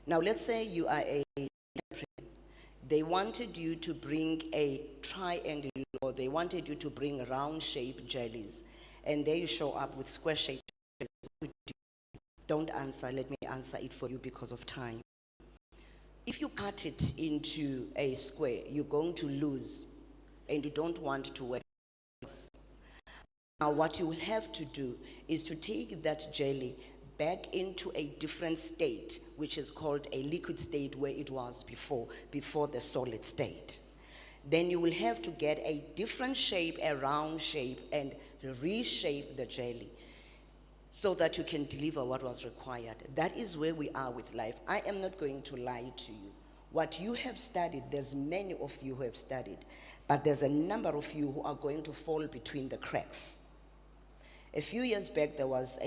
Now, let's say you are a they wanted you to bring a triangle, or they wanted you to bring round-shaped jellies, and there you show up with square-shaped jellies. Don't answer, let me answer it for you because of time. If you cut it into a square, you're going to lose, and you don't want to work. Now, what you will have to do is to take that jelly back into a different state, which is called a liquid state, where it was before the solid state. Then you will have to get a different shape, a round shape, and reshape the jelly so that you can deliver what was required. That is where we are with life. I am not going to lie to you. What you have studied, there's many of you who have studied, but there's a number of you who are going to fall between the cracks. A few years back, there was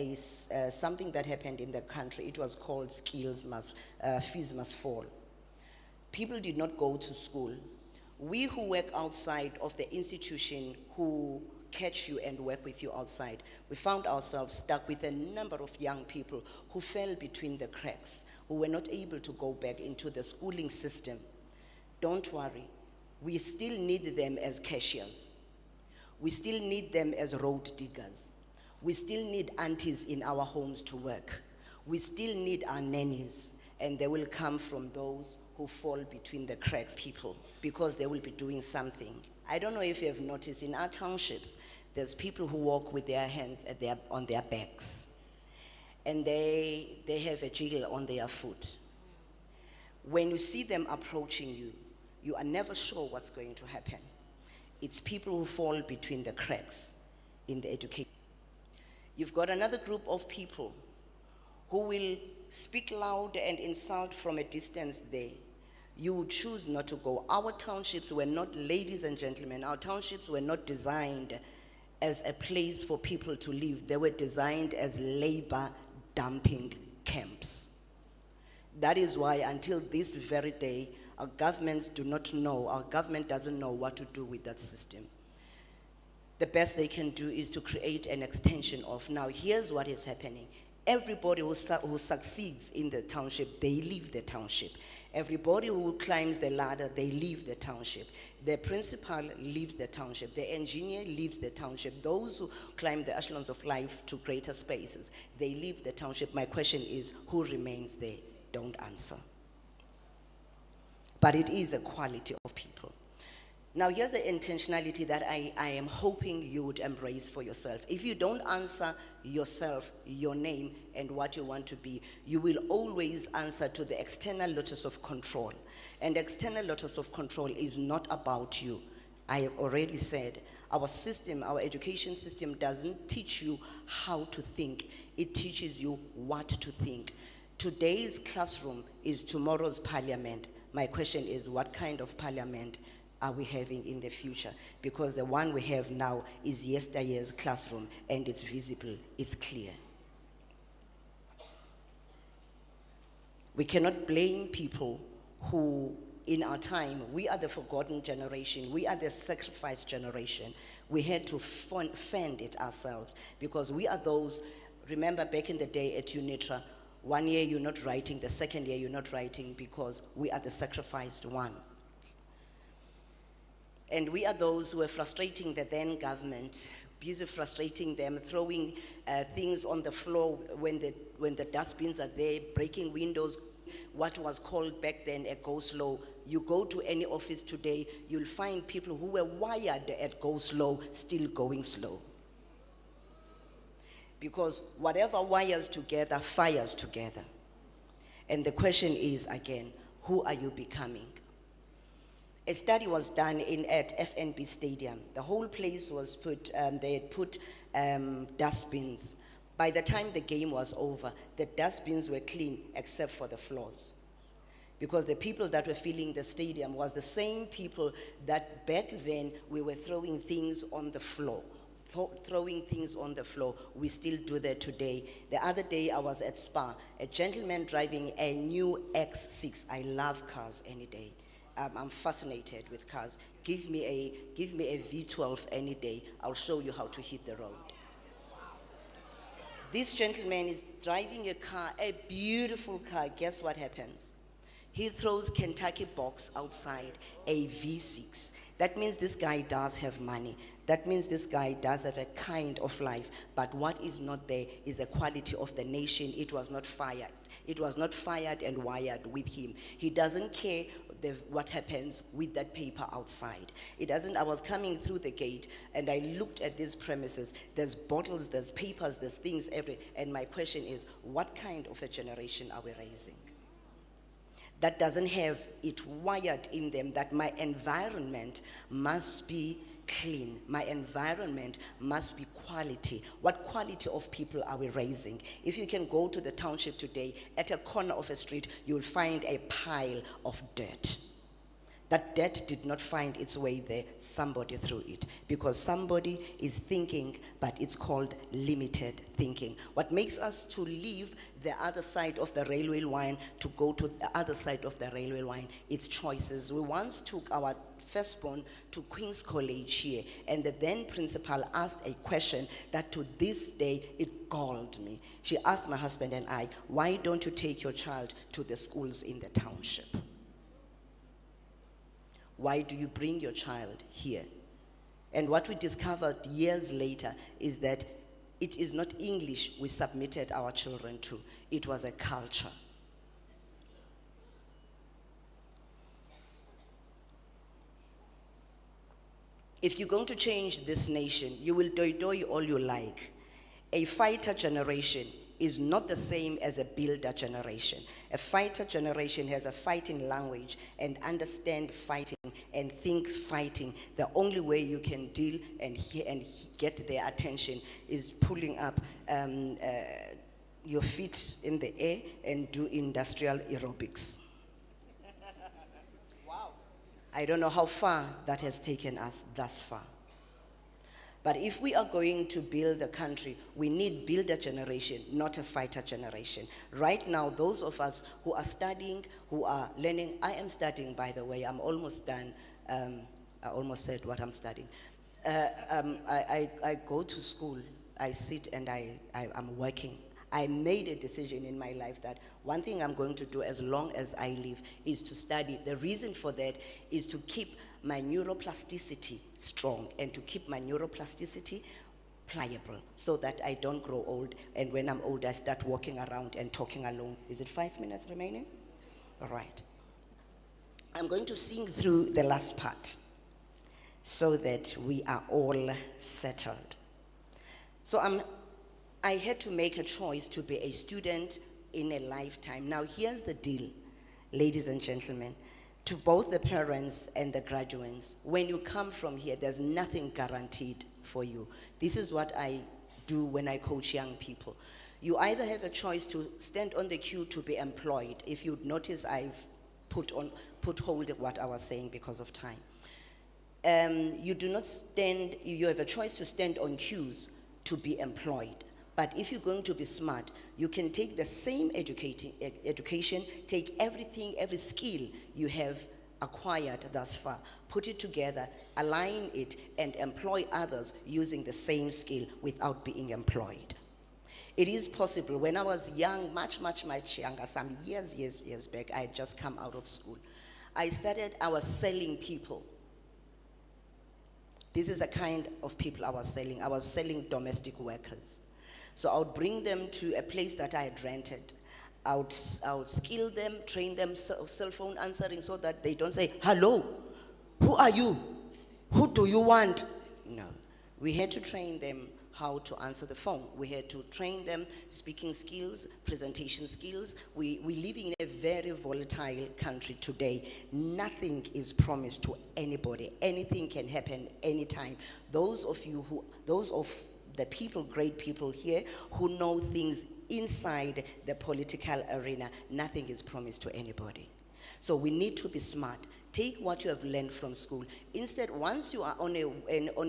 something that happened in the country. It was called fees must fall. People did not go to school. We who work outside of the institution, who catch you and work with you outside, we found ourselves stuck with a number of young people who fell between the cracks, who were not able to go back into the schooling system. Don't worry, we still need them as cashiers. We still need them as road diggers. We still need aunties in our homes to work. We still need our nannies, and they will come from those who fall between the cracks people, because they will be doing something. I don't know if you have noticed, in our townships, there's people who walk with their hands on their backs, and they have a jiggle on their foot. When you see them approaching you, you are never sure what's going to happen. It's people who fall between the cracks in the education. You've got another group of people who will speak loud and insult from a distance there. You would choose not to go. Our townships were not, ladies and gentlemen, our townships were not designed as a place for people to live. They were designed as labor dumping camps. That is why until this very day, our governments do not know, our government doesn't know what to do with that system. The best they can do is to create an extension of, now here's what is happening. Everybody who succeeds in the township, they leave the township. Everybody who climbs the ladder, they leave the township. The principal leaves the township. The engineer leaves the township. Those who climb the echelons of life to greater spaces, they leave the township. My question is, who remains there? Don't answer. But it is a quality of people. Now, here's the intentionality that I am hoping you would embrace for yourself. If you don't answer yourself, your name, and what you want to be, you will always answer to the external locus of control. And external locus of control is not about you. I have already said, our system, our education system doesn't teach you how to think. It teaches you what to think. Today's classroom is tomorrow's parliament. My question is, what kind of parliament are we having in the future? Because the one we have now is yesterday's classroom, and it's visible, it's clear. We cannot blame people who, in our time, we are the forgotten generation, we are the sacrificed generation. We had to fend it ourselves, because we are those, remember back in the day at UNITRA, 1 year you're not writing, the second year you're not writing, because we are the sacrificed one. And we are those who are frustrating the then government, busy frustrating them, throwing things on the floor when the dustbins are there, breaking windows, what was called back then a go slow. You go to any office today, you'll find people who were wired at go slow still going slow. Because whatever wires together, fires together. And the question is, again, who are you becoming? A study was done at FNB Stadium. The whole place was they had put dustbins. By the time the game was over, the dustbins were clean except for the floors. Because the people that were filling the stadium was the same people that back then we were throwing things on the floor. Throwing things on the floor. We still do that today. The other day I was at Spa, a gentleman driving a new X6. I love cars any day. I'm fascinated with cars. Give me a V12 any day. I'll show you how to hit the road. This gentleman is driving a car, a beautiful car. Guess what happens? He throws Kentucky box outside, a V6. That means this guy does have money. That means this guy does have a kind of life. But what is not there is a quality of the nation. It was not fired. It was not fired and wired with him. He doesn't care what happens with that paper outside. It doesn't. I was coming through the gate and I looked at these premises. There's bottles, there's papers, there's things everywhere. And my question is, what kind of a generation are we raising? That doesn't have it wired in them that my environment must be clean. My environment must be quality. What quality of people are we raising? If you can go to the township today, at a corner of a street, you'll find a pile of dirt. That dirt did not find its way there. Somebody threw it. Because somebody is thinking, but it's called limited thinking. What makes us to leave the other side of the railway line to go to the other side of the railway line, it's choices. We once took our firstborn to Queen's College here, and the then principal asked a question that to this day, it galled me. She asked my husband and I, why don't you take your child to the schools in the township? Why do you bring your child here? And what we discovered years later is that it is not English we submitted our children to. It was a culture. If you're going to change this nation, you will do all you like. A fighter generation is not the same as a builder generation. A fighter generation has a fighting language and understand fighting and thinks fighting. The only way you can deal and get their attention is pulling up your feet in the air and do industrial aerobics. Wow. I don't know how far that has taken us thus far. But if we are going to build a country, we need builder generation, not a fighter generation. Right now, those of us who are studying, who are learning, I am studying, by the way, I'm almost done. I almost said what I'm studying. I go to school, I sit and I'm working. I made a decision in my life that one thing I'm going to do as long as I live is to study. The reason for that is to keep my neuroplasticity strong and to keep my neuroplasticity pliable so that I don't grow old, and when I'm old I start walking around and talking alone. Is it 5 minutes remaining? All right. I'm going to sing through the last part so that we are all settled. So I had to make a choice to be a student in a lifetime. Now here's the deal, ladies and gentlemen, to both the parents and the graduates. When you come from here, there's nothing guaranteed for you. This is what I do when I coach young people. You either have a choice to stand on the queue to be employed. If you notice, I've put hold of what I was saying because of time. You have a choice to stand on queues to be employed. But if you're going to be smart, you can take the same education, take everything, every skill you have acquired thus far, put it together, align it, and employ others using the same skill without being employed. It is possible. When I was young, much younger, some years back, I had just come out of school. I was selling people. This is the kind of people I was selling. I was selling domestic workers. So I would bring them to a place that I had rented. I would skill them, train them cell phone answering so that they don't say, hello, who are you? Who do you want? No, we had to train them how to answer the phone. We had to train them speaking skills, presentation skills. We're living in a very volatile country today. Nothing is promised to anybody. Anything can happen anytime. Those of the people, great people here who know things inside the political arena, nothing is promised to anybody. So we need to be smart. Take what you have learned from school. Instead, once you are on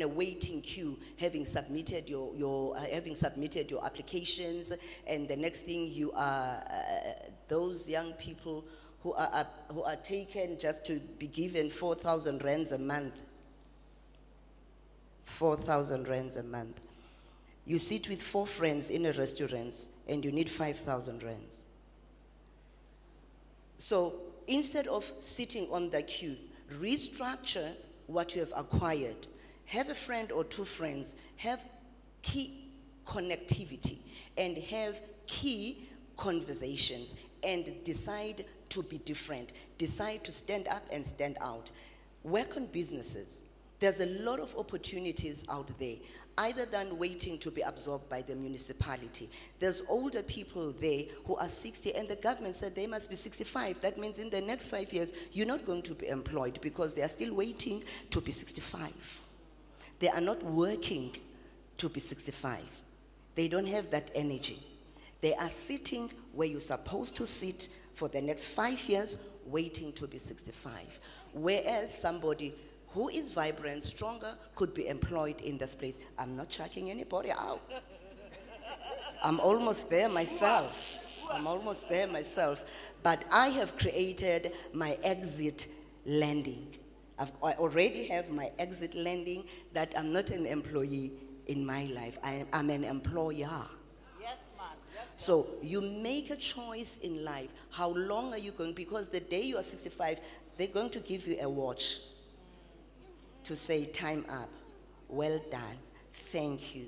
a waiting queue, having submitted your applications, and the next thing you are those young people who are taken just to be given 4,000 rands a month. 4,000 rands a month. You sit with 4 friends in a restaurant and you need 5,000 rands. So instead of sitting on the queue, restructure what you have acquired. Have a friend or 2 friends, have key connectivity, and have key conversations, and decide to be different. Decide to stand up and stand out. Work on businesses. There's a lot of opportunities out there, either than waiting to be absorbed by the municipality. There's older people there who are 60, and the government said they must be 65. That means in the next 5 years, you're not going to be employed because they are still waiting to be 65. They are not working to be 65. They don't have that energy. They are sitting where you're supposed to sit for the next 5 years, waiting to be 65. Whereas somebody who is vibrant, stronger, could be employed in this place. I'm not chucking anybody out. I'm almost there myself. But I have created my exit landing. I already have my exit landing that I'm not an employee in my life. I'm an employer. Yes, ma'am. Yes, so you make a choice in life. How long are you going? Because the day you are 65, they're going to give you a watch to say, time up, well done, thank you.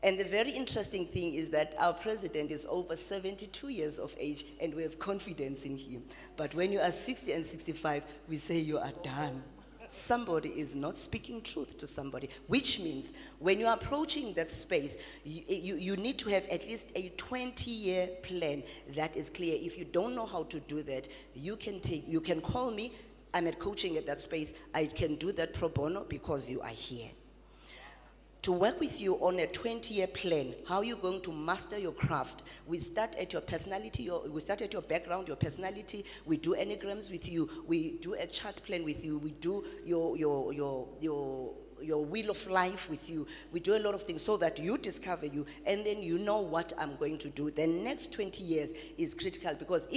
And the very interesting thing is that our president is over 72 years of age, and we have confidence in him. But when you are 60 and 65, we say you are done. Somebody is not speaking truth to somebody, which means when you're approaching that space, you need to have at least a 20-year plan that is clear. If you don't know how to do that, you can call me. I'm at coaching at that space. I can do that pro bono because you are here. To work with you on a 20-year plan, how you're going to master your craft. We start at your personality, we start at your background, your personality. We do enneagrams with you. We do a chart plan with you. We do your wheel of life with you. We do a lot of things so that you discover you, and then you know what I'm going to do. The next 20 years is critical, because